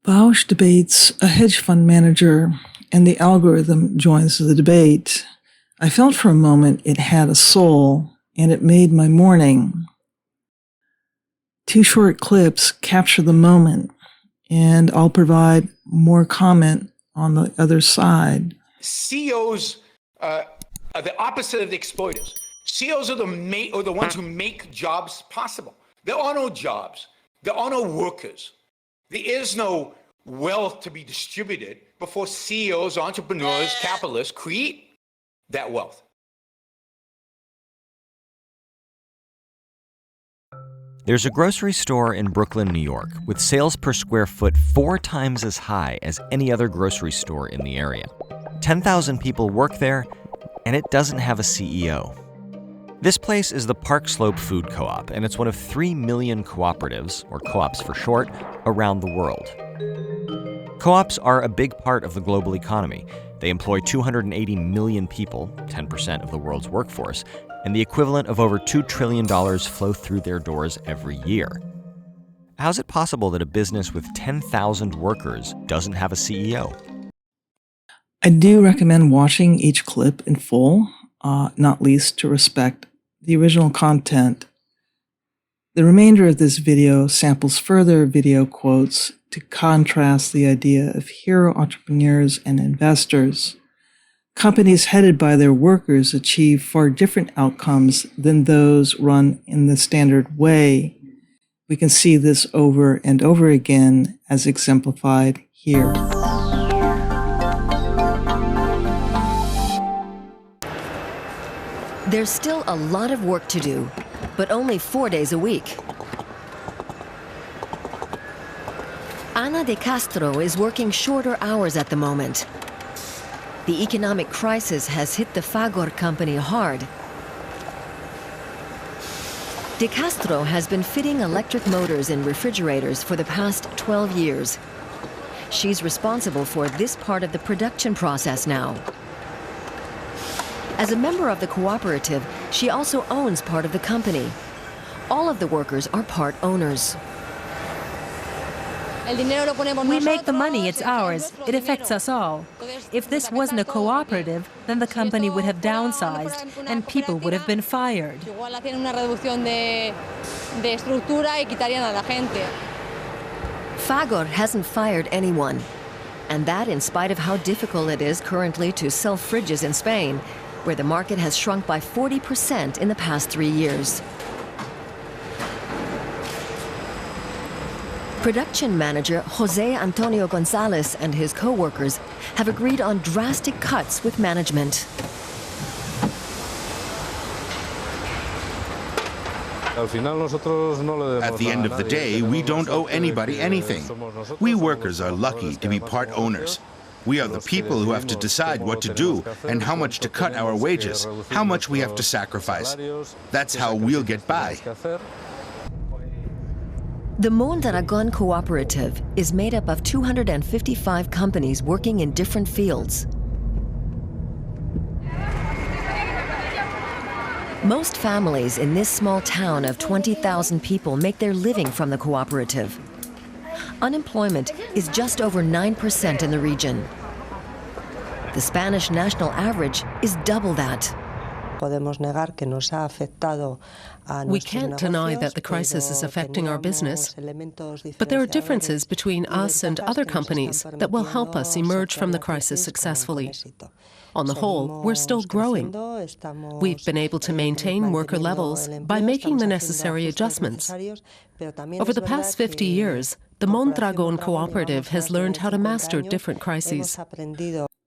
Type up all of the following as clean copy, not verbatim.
Vaush debates a hedge fund manager, and the algorithm joins the debate. I felt for a moment it had a soul, and it made my morning. 2 short clips capture the moment, and I'll provide more comment on the other side. CEOs are the opposite of the exploiters. CEOs are the ones who make jobs possible. There are no jobs. There are no workers. There is no wealth to be distributed before CEOs, entrepreneurs, capitalists create that wealth. There's a grocery store in Brooklyn, New York, with sales per square foot 4 times as high as any other grocery store in the area. 10,000 people work there, and it doesn't have a CEO. This place is the Park Slope Food Co-op, and it's one of 3 million cooperatives, or co-ops for short, around the world. Co-ops are a big part of the global economy. They employ 280 million people, 10% of the world's workforce, and the equivalent of over $2 trillion flow through their doors every year. How's it possible that a business with 10,000 workers doesn't have a CEO? I do recommend watching each clip in full, not least to respect the original content. The remainder of this video samples further video quotes to contrast the idea of hero entrepreneurs and investors. Companies headed by their workers achieve far different outcomes than those run in the standard way. We can see this over and over again as exemplified here. There's still a lot of work to do, but only 4 days a week. Ana de Castro is working shorter hours at the moment. The economic crisis has hit the Fagor company hard. De Castro has been fitting electric motors in refrigerators for the past 12 years. She's responsible for this part of the production process now. As a member of the cooperative, she also owns part of the company. All of the workers are part owners. We make the money, it's ours. It affects us all. If this wasn't a cooperative, then the company would have downsized and people would have been fired. Fagor hasn't fired anyone. And that in spite of how difficult it is currently to sell fridges in Spain, where the market has shrunk by 40% in the past 3 years. Production manager Jose Antonio Gonzalez and his co-workers have agreed on drastic cuts with management. At the end of the day, we don't owe anybody anything. We workers are lucky to be part owners. We are the people who have to decide what to do and how much to cut our wages, how much we have to sacrifice. That's how we'll get by. The Mondragón cooperative is made up of 255 companies working in different fields. Most families in this small town of 20,000 people make their living from the cooperative. Unemployment is just over 9% in the region. The Spanish national average is double that. We can't deny that the crisis is affecting our business, but there are differences between us and other companies that will help us emerge from the crisis successly. On the whole, we're still growing. We've been able to maintain worker levels by making the necessary adjustments. Over the past 50 years, the Mondragón cooperative has learned how to master different crises.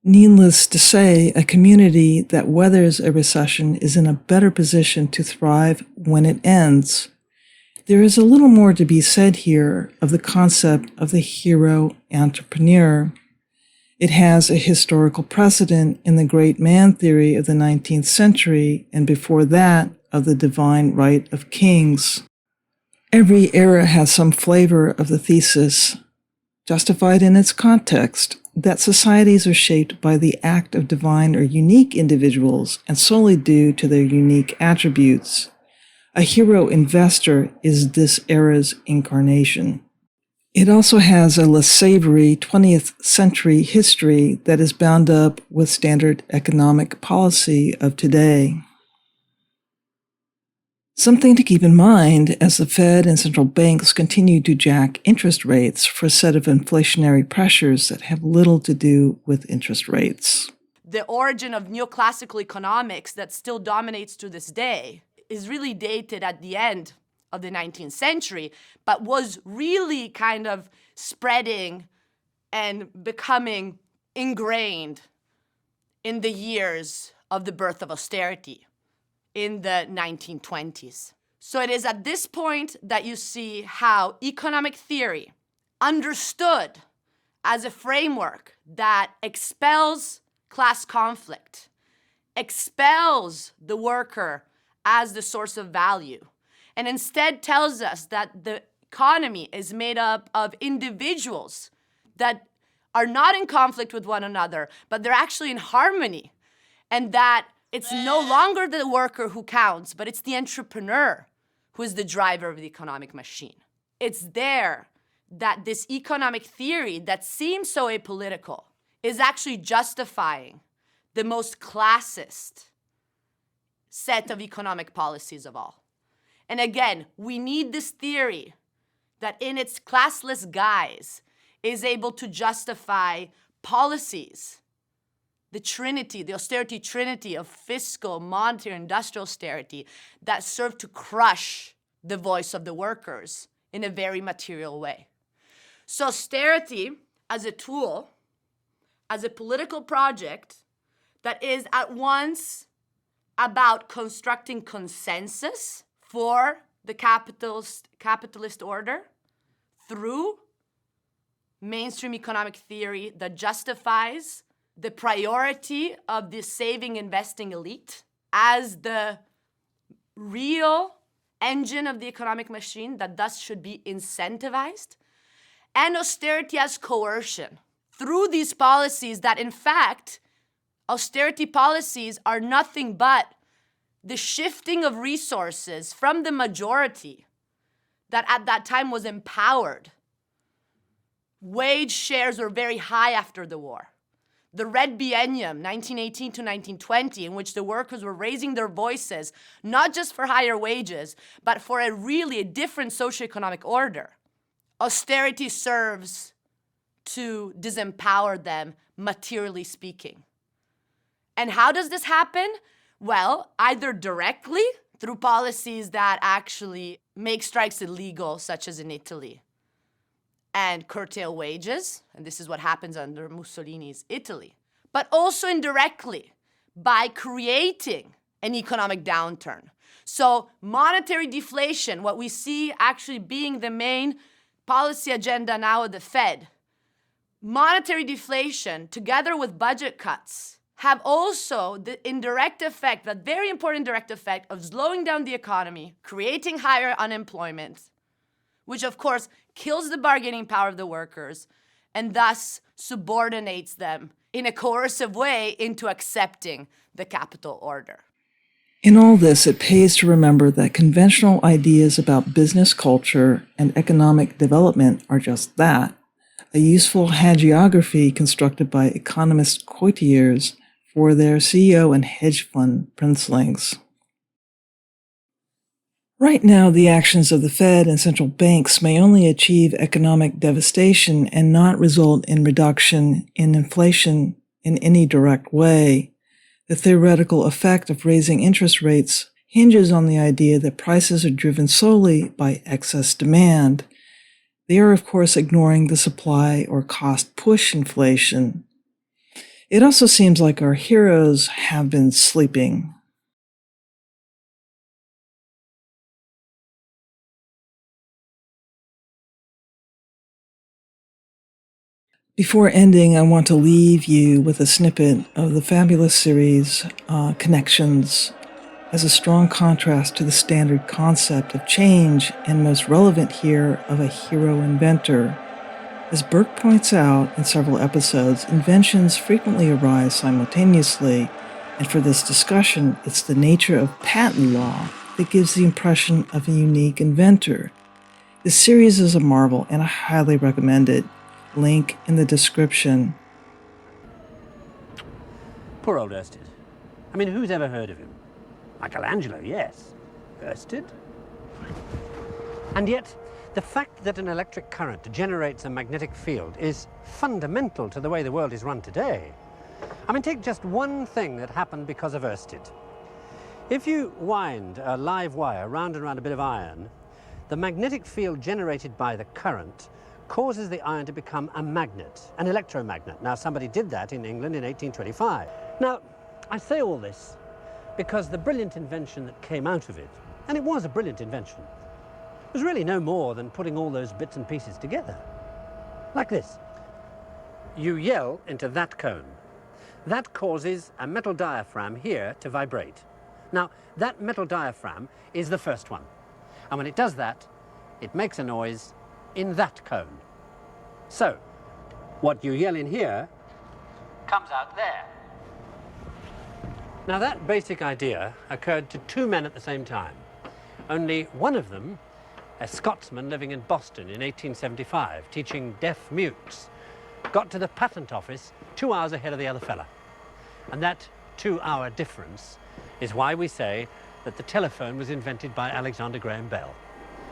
Needless to say, a community that weathers a recession is in a better position to thrive when it ends. There is a little more to be said here of the concept of the hero entrepreneur. It has a historical precedent in the great man theory of the 19th century, and before that, of the divine right of kings. Every era has some flavor of the thesis, justified in its context, that societies are shaped by the act of divine or unique individuals and solely due to their unique attributes. A hero investor is this era's incarnation. It also has a less savory 20th century history that is bound up with standard economic policy of today. Something to keep in mind as the Fed and central banks continue to jack interest rates for a set of inflationary pressures that have little to do with interest rates. The origin of neoclassical economics that still dominates to this day is really dated at the end of the 19th century, but was really kind of spreading and becoming ingrained in the years of the birth of austerity in the 1920s. So it is at this point that you see how economic theory, understood as a framework that expels class conflict, expels the worker as the source of value, and instead tells us that the economy is made up of individuals that are not in conflict with one another, but they're actually in harmony, and that it's no longer the worker who counts, but it's the entrepreneur who is the driver of the economic machine. It's there that this economic theory that seems so apolitical is actually justifying the most classist set of economic policies of all. And again, we need this theory that in its classless guise is able to justify policies, the trinity, the austerity trinity of fiscal, monetary, industrial austerity that serve to crush the voice of the workers in a very material way. So austerity as a tool, as a political project that is at once about constructing consensus for the capitalist order through mainstream economic theory that justifies the priority of the saving, investing elite as the real engine of the economic machine that thus should be incentivized, and austerity as coercion through these policies that, in fact, austerity policies are nothing but the shifting of resources from the majority that at that time was empowered. Wage shares were very high after the war. The Red Biennium, 1918 to 1920, in which the workers were raising their voices, not just for higher wages, but for a really different socioeconomic order. Austerity serves to disempower them, materially speaking. And how does this happen? Well, either directly through policies that actually make strikes illegal, such as in Italy, and curtail wages, and this is what happens under Mussolini's Italy, but also indirectly by creating an economic downturn. So monetary deflation, what we see actually being the main policy agenda now of the Fed, monetary deflation together with budget cuts have also the indirect effect, that very important direct effect of slowing down the economy, creating higher unemployment, which of course kills the bargaining power of the workers and thus subordinates them in a coercive way into accepting the capital order. In all this, it pays to remember that conventional ideas about business culture and economic development are just that, a useful hagiography constructed by economist courtiers for their CEO and hedge fund princelings. Right now, the actions of the Fed and central banks may only achieve economic devastation and not result in reduction in inflation in any direct way. The theoretical effect of raising interest rates hinges on the idea that prices are driven solely by excess demand. They are, of course, ignoring the supply or cost push inflation. It also seems like our heroes have been sleeping. Before ending, I want to leave you with a snippet of the fabulous series Connections as a strong contrast to the standard concept of change, and most relevant here of a hero inventor. As Burke points out in several episodes, inventions frequently arise simultaneously, and for this discussion, it's the nature of patent law that gives the impression of a unique inventor. The series is a marvel, and I highly recommend it. Link in the description. Poor old Oersted. I mean, who's ever heard of him? Michelangelo, yes. Oersted? And yet, the fact that an electric current generates a magnetic field is fundamental to the way the world is run today. I mean, take just one thing that happened because of Oersted. If you wind a live wire round and round a bit of iron, the magnetic field generated by the current causes the iron to become a magnet, an electromagnet. Now, somebody did that in England in 1825. Now, I say all this because the brilliant invention that came out of it, and it was a brilliant invention, was really no more than putting all those bits and pieces together. Like this. You yell into that cone. That causes a metal diaphragm here to vibrate. Now, that metal diaphragm is the first one. And when it does that, it makes a noise in that cone. So, what you yell in here comes out there. Now, that basic idea occurred to two men at the same time. Only one of them, a Scotsman living in Boston in 1875, teaching deaf mutes, got to the patent office 2 hours ahead of the other fella. And that 2-hour difference is why we say that the telephone was invented by Alexander Graham Bell.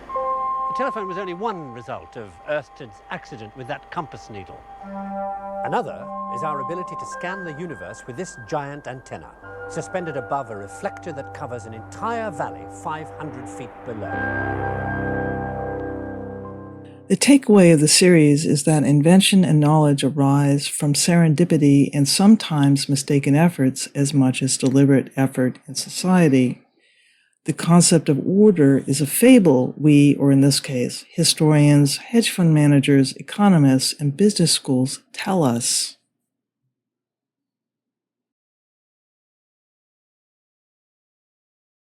The telephone was only one result of Oersted's accident with that compass needle. Another is our ability to scan the universe with this giant antenna, suspended above a reflector that covers an entire valley 500 feet below. The takeaway of the series is that invention and knowledge arise from serendipity and sometimes mistaken efforts as much as deliberate effort in society. The concept of order is a fable we, or in this case, historians, hedge fund managers, economists, and business schools tell us.